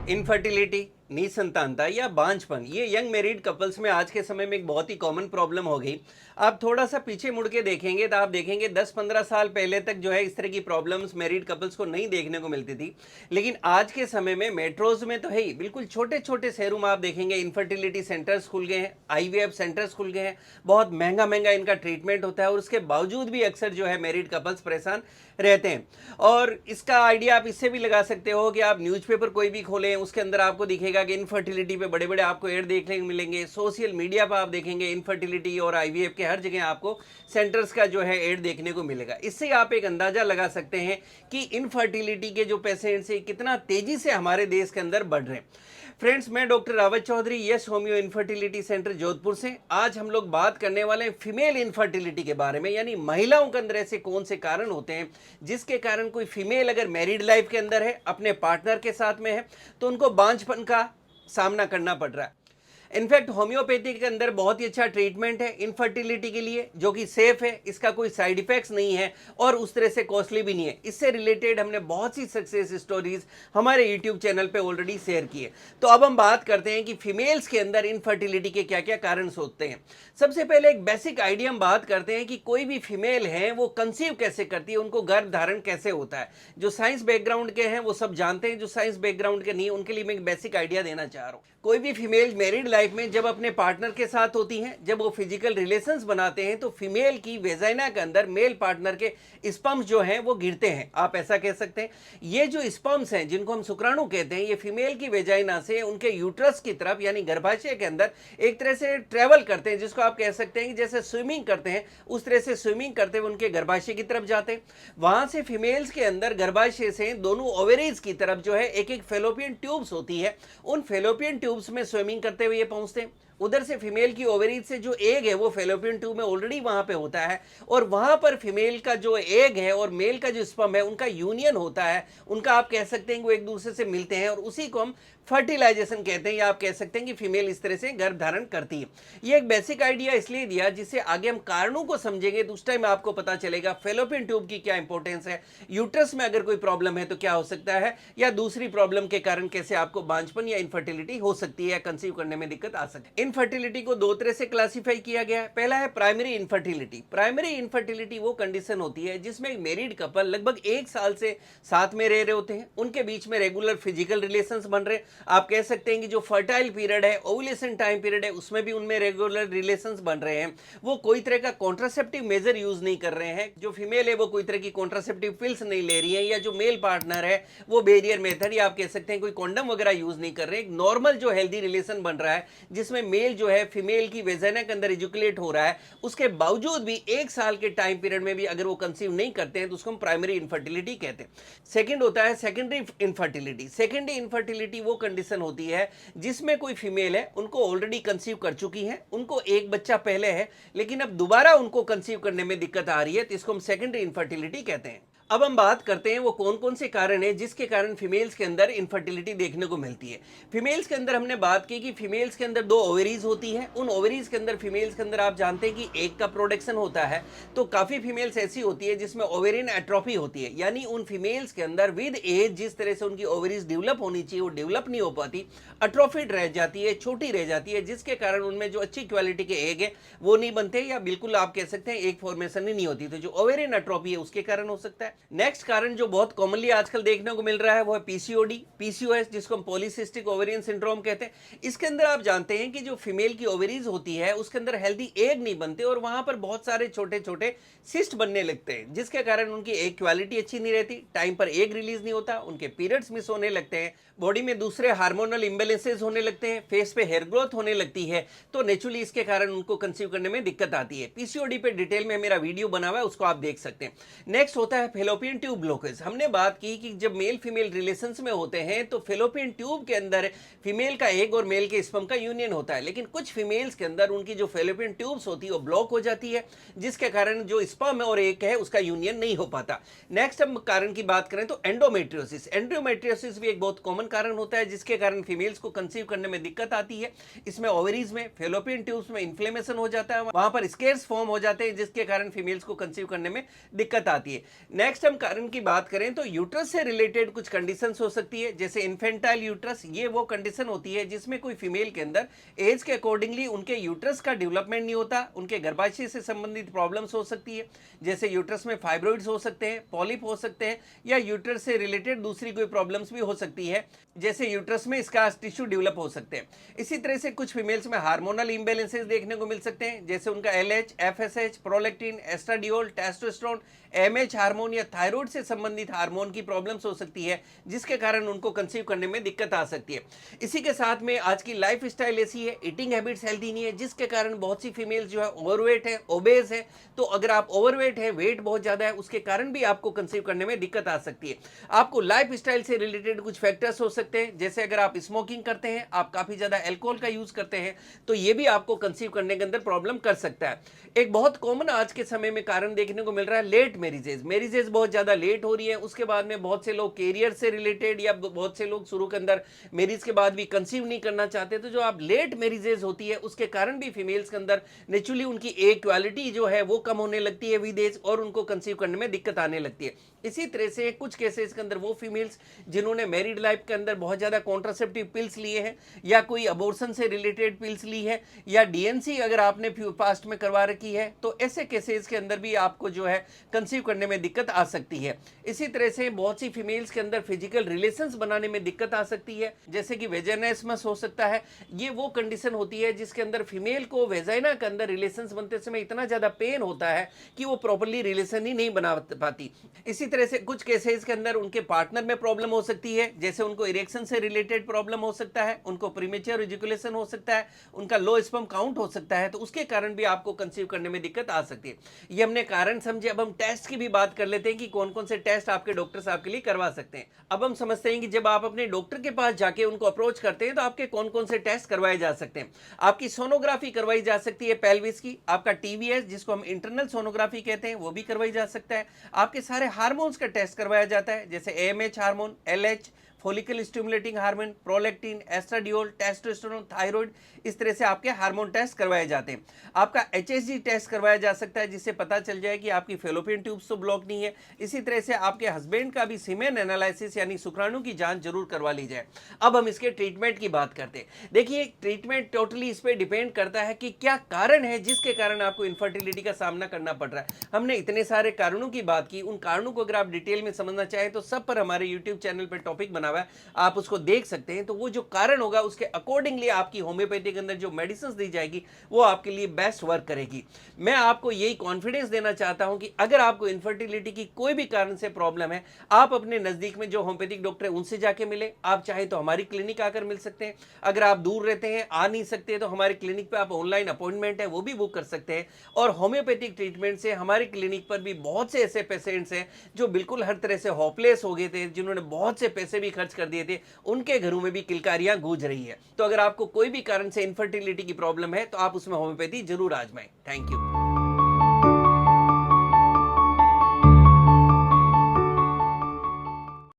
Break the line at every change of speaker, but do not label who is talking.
Infertility, निसंतानता या बांझपन ये यंग मैरिड कपल्स में आज के समय में एक बहुत ही कॉमन प्रॉब्लम हो गई। आप थोड़ा सा पीछे मुड़ के देखेंगे तो आप देखेंगे 10-15 साल पहले तक जो है इस तरह की प्रॉब्लम्स मैरिड कपल्स को नहीं देखने को मिलती थी। लेकिन आज के समय में मेट्रोज में तो है ही, बिल्कुल छोटे छोटे शहरों में आप देखेंगे इनफर्टिलिटी सेंटर्स खुल गए हैं, आईवीएफ सेंटर्स खुल गए हैं। बहुत महंगा महंगा इनका ट्रीटमेंट होता है और उसके बावजूद भी अक्सर जो है मैरिड कपल्स परेशान रहते हैं। और इसका आइडिया आप इससे भी लगा सकते हो कि आप न्यूज़पेपर कोई भी खोलें, उसके अंदर आपको दिखेगा कि इनफर्टिलिटी पे बड़े बड़े आपको एड देखने को मिलेंगे। सोशल मीडिया पर आप देखेंगे इनफर्टिलिटी और आईवीएफ के हर जगह आपको सेंटर्स का जो है एड देखने को मिलेगा। इससे आप एक अंदाजा लगा सकते हैं कि इनफर्टिलिटी के जो पेशेंट्स हैं कितना तेजी से हमारे देश के अंदर बढ़ रहे हैं। फ्रेंड्स, मैं doctor Rawat Chaudhary, yes homeo infertility centre Jodhpur से। आज हम लोग बात करने वाले हैं फीमेल इनफर्टिलिटी के बारे में, यानी महिलाओं के अंदर ऐसे कौन से कारण होते हैं जिसके कारण कोई फीमेल अगर मैरिड लाइफ के अंदर है, अपने पार्टनर के साथ में है, तो उनको बांझपन का सामना करना पड़ रहा है। इनफैक्ट होम्योपैथी के अंदर बहुत ही अच्छा ट्रीटमेंट है इनफर्टिलिटी के लिए, जो कि सेफ है, इसका कोई साइड इफेक्ट्स नहीं है और उस तरह से कॉस्टली भी नहीं है। इससे रिलेटेड हमने बहुत सी सक्सेस स्टोरीज हमारे यूट्यूब चैनल पे ऑलरेडी शेयर की है। तो अब हम बात करते हैं कि फीमेल्स के अंदर इनफर्टिलिटी के क्या क्या कारण होते हैं। सबसे पहले एक बेसिक आइडिया हम बात करते हैं कि कोई भी फीमेल है वो कंसीव कैसे करती है, उनको गर्भ धारण कैसे होता है। जो साइंस बैकग्राउंड के हैं वो सब जानते हैं, जो साइंस बैकग्राउंड के नहीं उनके लिए मैं एक बेसिक आइडिया देना चाह रहा हूँ। कोई भी फीमेल मैरिड लाइफ में जब अपने पार्टनर के साथ होती हैं, जब वो फिजिकल रिलेशंस बनाते हैं, तो फीमेल की वेजाइना के अंदर मेल पार्टनर के स्पर्म्स जो हैं वो गिरते हैं, आप ऐसा कह सकते हैं। ये जो स्पर्म्स हैं जिनको हम शुक्राणु कहते हैं, ये फीमेल की वेजाइना से उनके यूट्रस की तरफ यानी गर्भाशय के अंदर एक तरह से ट्रेवल करते हैं, जिसको आप कह सकते हैं कि जैसे स्विमिंग करते हैं उस तरह से स्विमिंग करते हुए उनके गर्भाशय की तरफ जाते हैं। वहां से फीमेल्स के अंदर गर्भाशय से दोनों ओवेरीज की तरफ जो है एक एक फेलोपियन ट्यूब्स होती है, उन फेलोपियन ट्यूब्स में स्विमिंग करते हुए ये पहुंचते हैं। उधर से फीमेल की ओवरीज से जो एग है वो फेलोपियन ट्यूब में ऑलरेडी वहां पे होता है और वहां पर फीमेल का जो एग है और मेल का जो स्पर्म है उनका यूनियन होता है। उनका आप कह सकते हैं कि वो एक दूसरे से मिलते हैं और उसी को हम फर्टिलाइजेशन कहते हैं, या आप कह सकते हैं कि फीमेल इस तरह से गर्भ धारण करती है। ये एक बेसिक आइडिया इसलिए दिया जिससे आगे हम कारणों को समझेंगे तो उस टाइम आपको पता चलेगा फेलोपियन ट्यूब की क्या इंपॉर्टेंस है, यूट्रस में अगर कोई प्रॉब्लम है तो क्या हो सकता है, या दूसरी प्रॉब्लम के कारण कैसे आपको बांझपन या इनफर्टिलिटी हो सकती है या कंसीव करने में दिक्कत आ सकती है। इनफर्टिलिटी को दो तरह से क्लासिफाई किया गया है। पहला है प्राइमरी इनफर्टिलिटी। प्राइमरी इनफर्टिलिटी वो कंडीशन होती है जिसमें एक मैरिड कपल लगभग 1 साल से साथ में रह रहे होते हैं, उनके बीच में रेगुलर फिजिकल रिलेशंस बन रहे हैं। आप कह सकते हैं कि जो फर्टाइल पीरियड है, ओव्यूलेशन टाइम पीरियड है, उसमें भी उनमें रेगुलर रिलेशंस बन रहे हैं। वो कोई तरह का कॉन्ट्रासेप्टिव मेजर यूज नहीं कर रहे हैं। जो फीमेल है वो कोई तरह की कॉन्ट्रासेप्टिव पिल्स नहीं ले रही है, या जो मेल पार्टनर है वो बैरियर मेथड या आप कह सकते हैं कोई कॉन्डम वगैरह यूज नहीं कर रहे। एक नॉर्मल जो हेल्दी रिलेशन बन रहा है जिसमें मेल जो है फीमेल की वेजाइना के अंदर इजुकुलेट हो रहा है, उसके बावजूद भी 1 साल के टाइम पीरियड में भी अगर वो कंसीव नहीं करते हैं तो उसको हम प्राइमरी इनफर्टिलिटी कहते हैं। सेकंड होता है सेकेंडरी इनफर्टिलिटी। सेकेंडरी इनफर्टिलिटी वो कंडीशन होती है जिसमें कोई फीमेल है, उनको ऑलरेडी कंसीव कर चुकी है, उनको एक बच्चा पहले है, लेकिन अब दोबारा उनको कंसीव करने में दिक्कत आ रही है, तो इसको हम सेकेंडरी इनफर्टिलिटी कहते हैं। अब हम बात करते हैं वो कौन कौन से कारण हैं जिसके कारण फीमेल्स के अंदर इनफर्टिलिटी देखने को मिलती है। फीमेल्स के अंदर हमने बात की कि फीमेल्स के अंदर 2 ओवरीज होती हैं। उन ओवरीज के अंदर फीमेल्स के अंदर आप जानते हैं कि एग का प्रोडक्शन होता है। तो काफी फीमेल्स ऐसी होती है जिसमें ओवेरियन एट्रोफी होती है, यानी उन फीमेल्स के अंदर विद एज जिस तरह से उनकी ओवरीज डेवलप होनी चाहिए वो डेवलप नहीं हो पाती, अट्रोफिड रह जाती है, छोटी रह जाती है, जिसके कारण उनमें जो अच्छी क्वालिटी के एग है वो नहीं बनते, या बिल्कुल आप कह सकते हैं एग फॉर्मेशन ही नहीं होती। तो जो ओवेरियन एट्रोफी है उसके कारण हो सकता है। नेक्स्ट कारण जो बहुत कॉमनली आजकल देखने को मिल रहा है वो है पीसीओडी, पीसीओएस, जिसको हम पॉलीसिस्टिक ओवेरियन सिंड्रोम कहते हैं। इसके अंदर आप जानते हैं कि जो फीमेल की ओवरीज होती है उसके अंदर हेल्दी एग नहीं बनते और वहां पर बहुत सारे छोटे छोटे सिस्ट बनने लगते हैं, जिसके कारण उनकी एग क्वालिटी अच्छी नहीं रहती, टाइम पर एग रिलीज नहीं होता, उनके पीरियड्स मिस होने लगते हैं, बॉडी में दूसरे हार्मोनल इम्बेलेंसेस होने लगते हैं, फेस पे हेयर ग्रोथ होने लगती है। तो नेचुरली इसके कारण उनको कंसीव करने में दिक्कत आती है। पीसीओडी पे डिटेल में मेरा वीडियो बना हुआ है, उसको आप देख सकते हैं। नेक्स्ट होता है फेलोपियन ट्यूब ब्लॉकेज। हमने बात की कि जब मेल फीमेल रिलेशंस में होते हैं तो फेलोपियन ट्यूब के अंदर फीमेल का एग और मेल के स्पर्म का यूनियन होता है, लेकिन कुछ फीमेल्स के अंदर उनकी जो फेलोपियन ट्यूब्स होती है वो ब्लॉक हो जाती है, जिसके कारण जो स्पर्म और एग है उसका यूनियन नहीं हो पाता। नेक्स्ट हम कारण की बात करें तो एंडोमेट्रियोसिस। एंडोमेट्रियोसिस भी एक बहुत कॉमन कारण होता है जिसके कारण फीमेल्स को कंसीव करने में दिक्कत आती है। इसमें ओवरीज में फेलोपियन ट्यूब्स में इन्फ्लेमेशन हो जाता है, वहां पर स्केर्स फॉर्म हो जाते हैं जिसके कारण फीमेल्स को कंसीव करने में दिक्कत आती है। नेक्स्ट नेक्स्ट हम कारण की बात करें तो यूट्रस से रिलेटेड कुछ कंडीशंस हो सकती है, जैसे इन्फेंटाइल यूट्रस। ये वो कंडीशन होती है जिसमें कोई फीमेल के अंदर एज के अकॉर्डिंगली उनके यूट्रस का डेवलपमेंट नहीं होता, उनके गर्भाशय से संबंधित प्रॉब्लम्स हो सकती है, जैसे यूट्रस में फाइब्रॉइड्स हो सकते हैं, पॉलिप हो सकते हैं, या यूट्रस से रिलेटेड दूसरी कोई प्रॉब्लम्स भी हो सकती है, जैसे यूट्रस में स्कार्स टिश्यू डेवलप हो सकते हैं। इसी तरह से कुछ फीमेल्स में हार्मोनल इम्बैलेंसेस देखने को मिल सकते हैं, जैसे उनका LH, FSH, prolactin, estradiol, testosterone, MH hormone या थायराइड से संबंधित हार्मोन की प्रॉब्लम्स हो सकती है, जिसके कारण उनको कंसीव करने में दिक्कत आ सकती है। इसी के साथ में आज की लाइफ स्टाइल ऐसी है, ईटिंग हैबिट्स हेल्दी नहीं है, जिसके कारण बहुत सी फीमेल्स जो है ओवरवेट है, ओबेस है। तो अगर आप ओवरवेट है, वेट बहुत ज्यादा है, उसके कारण भी आपको कंसीव करने में दिक्कत आ सकती है। आपको लाइफ स्टाइल से रिलेटेड कुछ फैक्टर्स हो सकते हैं, जैसे अगर आप स्मोकिंग करते हैं, आप काफी ज्यादा अल्कोहल का यूज करते हैं, तो ये भी आपको कंसीव करने के अंदर प्रॉब्लम कर सकता है। एक बहुत कॉमन आज के समय में कारण देखने को मिल रहा है लेट मैरिजेस बहुत ज्यादा लेट हो रही है। उसके बाद में बहुत से लोग कैरियर से रिलेटेड या बहुत से लोग शुरू के अंदर मैरिज के बाद भी कंसीव नहीं करना चाहते। तो जो आप लेट मैरिजेस होती है उसके कारण भी फीमेल्स के अंदर नेचुरली उनकी एग क्वालिटी जो है वो कम होने लगती है विद एज, और उनको कंसीव करने में दिक्कत आने लगती है। इसी तरह से कुछ केसेस के अंदर वो फीमेल्स जिन्होंने मैरिड लाइफ के अंदर बहुत ज्यादा कॉन्ट्रासेप्टिव पिल्स लिए हैं, या कोई अबॉर्शन से रिलेटेड पिल्स ली है, या डीएनसी अगर आपने पास्ट में करवा रखी है, तो ऐसे केसेस के अंदर भी आपको जो है कंसीव करने में दिक्कत आ सकती है। इसी तरह से बहुत सी फीमेल्स के अंदर फिजिकल रिलेशंस बनाने में दिक्कत आ सकती है, जैसे कि वेजाइनिस्मस हो सकता है। ये वो कंडीशन होती है जिसके अंदर फीमेल को वेजाइना के अंदर रिलेशंस बनते समय इतना ज्यादा पेन होता है कि वो प्रॉपर्ली रिलेशन ही नहीं बना पाती। इसी तरह से कुछ केसेस के अंदर उनके पार्टनर में प्रॉब्लम हो सकती है, जैसे उनको इरेक्शन से रिलेटेड प्रॉब्लम हो सकता है, उनको प्रीमेच्योर इजैकुलेशन हो सकता है, उनका लो स्पर्म काउंट हो सकता है, तो उसके कारण भी आपको कंसीव करने में दिक्कत आ सकती है। ये हमने कारण समझे। अब हम टेस्ट की भी बात कर लेते हैं कि कौन कौन से टेस्ट आपके डॉक्टर साहब के लिए करवा सकते हैं। अब हम समझते हैं कि जब आप अपने डॉक्टर के पास जाके उनको अप्रोच करते हैं तो आपके कौन कौन से टेस्ट करवाए जा सकते हैं। आपकी सोनोग्राफी करवाई जा सकती है पेल्विस की, आपका टीवीएस जिसको हम इंटरनल सोनोग्राफी कहते हैं वो भी करवाई जा सकता है। आपके सारे हार्मोन्स का टेस्ट करवाया जाता है, जैसे AMH hormone, LH, follicle stimulating hormone, prolactin, estradiol, testosterone, thyroid, इस तरह से आपके हार्मोन टेस्ट करवाए जाते हैं। आपका एचएसजी टेस्ट करवाया जा सकता है, जिससे पता चल जाए कि आपकी फेलोपियन ट्यूब्स तो ब्लॉक नहीं है। इसी तरह से आपके हस्बैंड का भी सीमेन एनालिसिस यानी शुक्राणु की जांच जरूर करवा ली जाए। अब हम इसके ट्रीटमेंट की बात करते हैं। देखिए, ट्रीटमेंट टोटली इस पर डिपेंड करता है कि क्या कारण है जिसके कारण आपको इनफर्टिलिटी का सामना करना पड़ रहा है। हमने इतने सारे कारणों की बात की, उन कारणों को अगर आप डिटेल में समझना चाहें तो सब पर हमारे यूट्यूब चैनल पर टॉपिक बना हुआ है, आप उसको देख सकते हैं। तो वो जो कारण होगा उसके अकॉर्डिंगली आपकी होम्योपैथी के अंदर जो मेडिसिन दी जाएगी वो आपके लिए बेस्ट वर्क करेगी। मैं आपको यही कॉन्फिडेंस देना चाहता हूं कि अगर आपको इनफर्टिलिटी की कोई भी कारण से प्रॉब्लम है, आप अपने नजदीक में जो होम्योपैथिक डॉक्टर है उनसे जाके मिले। आप चाहे तो हमारी क्लिनिक आकर मिल सकते हैं, अगर आप दूर रहते हैं, आ नहीं सकते, तो हमारे क्लिनिक पे आप ऑनलाइन अपॉइंटमेंट है वो भी बुक कर सकते हैं। और होम्योपैथिक ट्रीटमेंट से हमारे क्लिनिक पर भी बहुत से ऐसे पेशेंट्स हैं जो बिल्कुल हर तरह से होपलेस हो गए थे, जिन्होंने बहुत से पैसे भी खर्च कर दिए थे, उनके घरों में भी किलकारियां गूंज रही है। तो अगर आपको कोई भी कारण से इनफर्टिलिटी की प्रॉब्लम है तो आप उसमें होम्योपैथी जरूर आजमाएं। Thank you.